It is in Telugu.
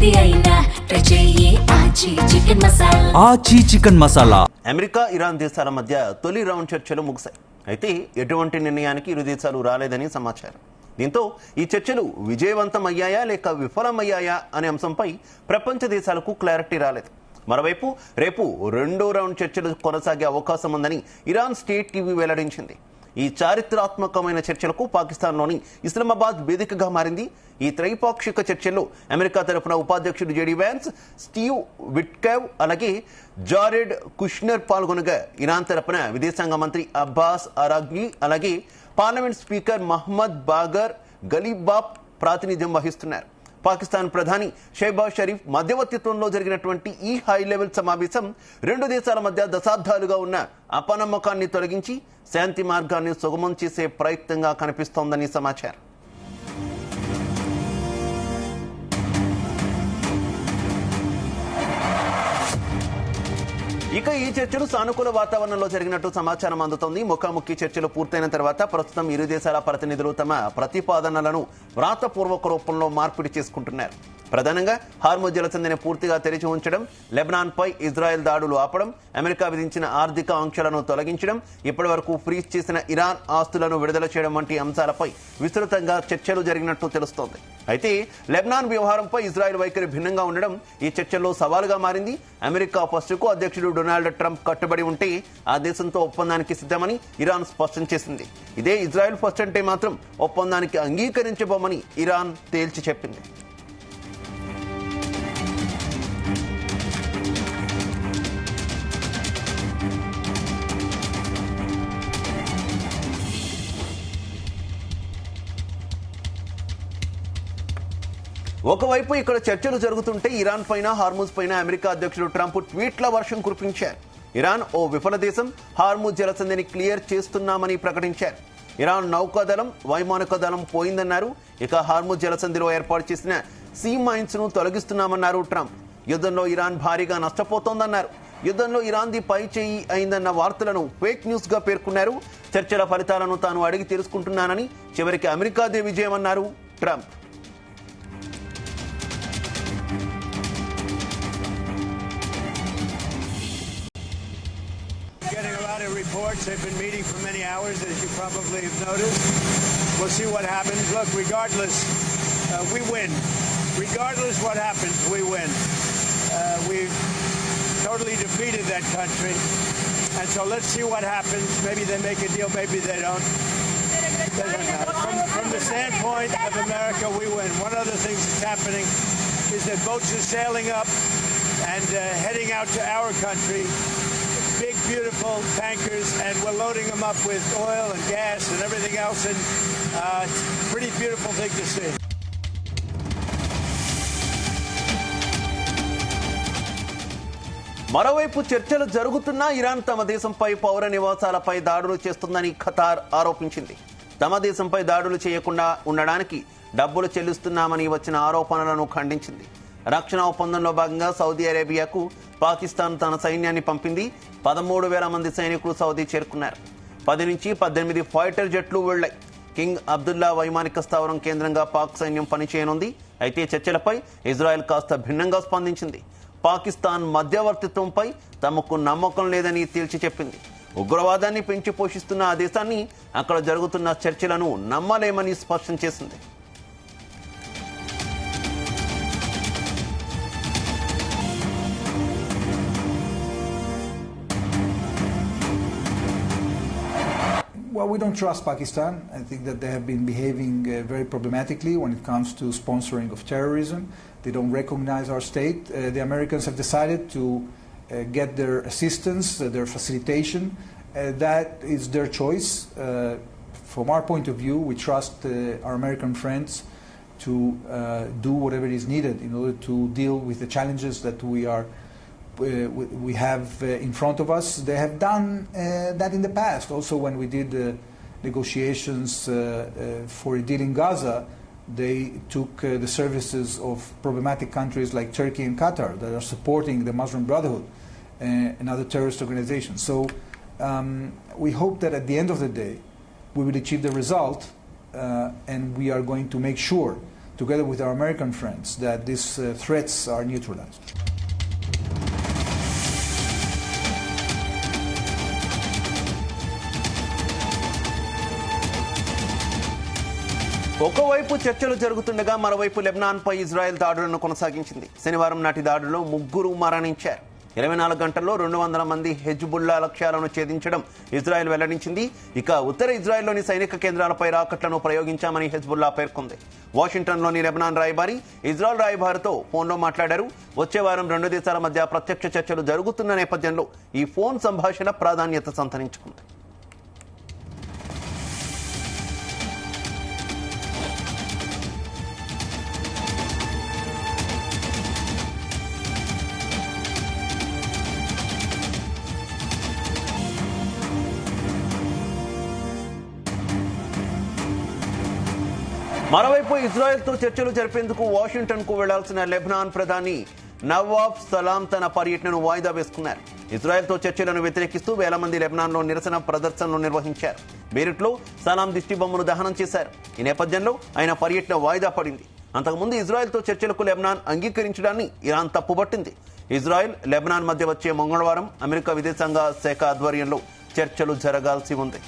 ఏది అయినా ట్రై చెయ్యి ఆచి చికెన్ మసాలా. అమెరికా ఇరాన్ దేశాల మధ్య తొలి రౌండ్ చర్చలు ముగిశాయి. అయితే ఎటువంటి నిర్ణయానికి ఇరు దేశాలు రాలేదని సమాచారం. దీంతో ఈ చర్చలు విజయవంతం అయ్యాయా లేక విఫలమయ్యాయా అనే అంశంపై ప్రపంచ దేశాలకు క్లారిటీ రాలేదు. మరోవైపు రేపు రెండో రౌండ్ చర్చలు కొనసాగే అవకాశం ఉందని ఇరాన్ స్టేట్ టీవీ వెల్లడించింది. ఈ చారిత్రాత్మకమైన చర్చలకు పాకిస్తాన్లోని ఇస్లామాబాద్ వేదికగా మారింది. ఈ త్రైపాక్షిక చర్చల్లో అమెరికా తరఫున ఉపాధ్యక్షుడు జేడీ వ్యాన్స్, స్టీవ్ విట్కెవ్ అలాగే జారెడ్ కుష్నర్ పాల్గొనగా, ఇరాన్ తరఫున విదేశాంగ మంత్రి అబ్బాస్ అరాగ్జీ అలాగే పార్లమెంట్ స్పీకర్ మహ్మద్ బాగర్ గలీబాబ్ ప్రాతినిధ్యం వహిస్తున్నారు. పాకిస్తాన్ ప్రధాని షెహబాజ్ షరీఫ్ మధ్యవర్తిత్వంలో జరిగినటువంటి ఈ హై లెవెల్ సమావేశం రెండు దేశాల మధ్య దశాబ్దాలుగా ఉన్న అపనమ్మకాన్ని తొలగించి శాంతి మార్గాన్ని సుగమం చేసే ప్రయత్నంగా కనిపిస్తోందని సమాచారం. ఇక ఈ చర్చలు సానుకూల వాతావరణంలో జరిగినట్టు సమాచారం అందుతోంది. ముఖాముఖి చర్చలు పూర్తయిన తర్వాత ప్రస్తుతం ఇరు దేశాల ప్రతినిధులు తమ ప్రతిపాదనలను వ్రాతపూర్వక రూపంలో మార్పిడి చేసుకుంటున్నారు. ప్రధానంగా హార్ముజ్ జలసంధిని పూర్తిగా తెరిచి ఉంచడం, లెబనాన్ పై ఇజ్రాయెల్ దాడులు ఆపడం, అమెరికా విధించిన ఆర్థిక ఆంక్షలను తొలగించడం, ఇప్పటి వరకు ఫ్రీజ్ చేసిన ఇరాన్ ఆస్తులను విడుదల చేయడం వంటి అంశాలపై విస్తృతంగా చర్చలు జరిగినట్టు తెలుస్తోంది. అయితే లెబనాన్ వ్యవహారంపై ఇజ్రాయెల్ వైఖరి భిన్నంగా ఉండడం ఈ చర్చల్లో సవాలుగా మారింది. అమెరికా ఫస్ట్కు అధ్యక్షుడు డొనాల్డ్ ట్రంప్ కట్టుబడి ఉంటే ఆ దేశంతో ఒప్పందానికి సిద్ధమని ఇరాన్ స్పష్టం చేసింది. ఇదే ఇజ్రాయెల్ ఫస్ట్ అంటే మాత్రం ఒప్పందానికి అంగీకరించబోమని ఇరాన్ తేల్చి చెప్పింది. ఒకవైపు ఇక్కడ చర్చలు జరుగుతుంటే ఇరాన్ పైన, హార్ముజ్ పైన అమెరికా అధ్యక్షుడు ట్రంప్ ట్వీట్ల వర్షం కురిపించారు. ఇరాన్ ఓ విఫల దేశం, హార్ముజ్ జలసంధిని క్లియర్ చేస్తున్నామని ప్రకటించారు. ఇరాన్ నౌకాదళం, వైమానిక దళం పోయిందన్నారు. ఇక హార్ముజ్ జలసంధిలో ఏర్పాటు చేసిన సీ మైన్స్ ను తొలగిస్తున్నామన్నారు ట్రంప్. యుద్ధంలో ఇరాన్ భారీగా నష్టపోతోందన్నారు. యుద్ధంలో ఇరాన్ది పై చేయి అయిందన్న వార్తలను ఫేక్ న్యూస్ గా పేర్కొన్నారు. చర్చల ఫలితాలను తాను అడిగి తెలుసుకుంటున్నానని, చివరికి అమెరికాదే విజయమన్నారు Trump. Reports. They've been meeting for many hours, as you probably have noticed. We'll see what happens. Look, regardless, we win. Regardless what happens, we win. We've totally defeated that country. And so let's see what happens. Maybe they make a deal, maybe they don't. From the standpoint of America, we win. One of the things that's happening is that boats are sailing up and heading out to our country. Big, beautiful tankers, and we're loading them up with oil and gas and everything else, and it's a pretty beautiful thing to see. మరోవైపు చర్చలు జరుగుతున్నా ఇరాన్ తమ దేశంపై పౌర నివాసాలపై దాడులు చేస్తుందని ఖతార్ ఆరోపించింది. తమ దేశంపై దాడులు చేయకుండా ఉండడానికి డబ్బులు చెల్లిస్తున్నామని వచ్చిన ఆరోపణలను ఖండించింది. రక్షణ ఒప్పందంలో భాగంగా సౌదీ అరేబియాకు పాకిస్తాన్ తన సైన్యాన్ని పంపింది. 13,000 మంది సైనికులు సౌదీ చేరుకున్నారు. 10 నుంచి 18 ఫైటర్ జెట్లు వెళ్లాయి. కింగ్ అబ్దుల్లా వైమానిక స్థావరం కేంద్రంగా పాక్ సైన్యం పనిచేయనుంది. అయితే చర్చలపై ఇజ్రాయెల్ కాస్త భిన్నంగా స్పందించింది. పాకిస్తాన్ మధ్యవర్తిత్వంపై తమకు నమ్మకం లేదని తేల్చి చెప్పింది. ఉగ్రవాదాన్ని పెంచి పోషిస్తున్న ఆ దేశాన్ని అక్కడ జరుగుతున్న చర్చలను నమ్మలేమని స్పష్టం చేసింది. Well, we don't trust Pakistan. I think that they have been behaving very problematically when it comes to sponsoring of terrorism. They don't recognize our state. The Americans have decided to get their assistance, their facilitation. That is their choice. From our point of view, we trust our American friends to do whatever is needed in order to deal with the challenges that we have in front of us. They have done that in the past. Also, when we did negotiations for a deal in Gaza, they took the services of problematic countries like Turkey and Qatar that are supporting the Muslim Brotherhood and other terrorist organizations. So we hope that at the end of the day, we will achieve the result and we are going to make sure together with our American friends, that these threats are neutralized. ఒకవైపు చర్చలు జరుగుతుండగా మరోవైపు లెబనాన్పై ఇజ్రాయెల్ దాడులను కొనసాగించింది. శనివారం నాటి దాడుల్లో 3 మరణించారు. 24 గంటల్లో 200 మంది హెజ్బుల్లా లక్ష్యాలను ఛేదించడం ఇజ్రాయెల్ వెల్లడించింది. ఇక ఉత్తర ఇజ్రాయెల్లోని సైనిక కేంద్రాలపై రాకెట్లను ప్రయోగించామని హెజ్బుల్లా పేర్కొంది. వాషింగ్టన్లోని లెబనాన్ రాయబారి ఇజ్రాయెల్ రాయబారితో ఫోన్లో మాట్లాడారు. వచ్చే వారం 2 దేశాల మధ్య ప్రత్యక్ష చర్చలు జరుగుతున్న నేపథ్యంలో ఈ ఫోన్ సంభాషణ ప్రాధాన్యత సంతరించుకుంది. మరోవైపు ఇజ్రాయెల్తో చర్చలు జరిపేందుకు వాషింగ్టన్కు వెళ్లాల్సిన లెబనాన్ ప్రధాని నవాఫ్ సలాం తన పర్యటనను వాయిదా వేసుకున్నారు. ఇజ్రాయెల్తో చర్చలను వ్యతిరేకిస్తూ వేల మంది లెబనాన్లో నిరసన ప్రదర్శనలు నిర్వహించారు. బెయిరూట్లో సలాం దిష్టి బొమ్మను దహనం చేశారు. ఈ నేపథ్యంలో ఆయన పర్యటన వాయిదా పడింది. అంతకుముందు ఇజ్రాయెల్తో చర్చలకు లెబనాన్ అంగీకరించడాన్ని ఇరాన్ తప్పుపట్టింది. ఇజ్రాయెల్ లెబనాన్ మధ్య వచ్చే మంగళవారం అమెరికా విదేశాంగ శాఖ ఆధ్వర్యంలో చర్చలు జరగాల్సి ఉంది.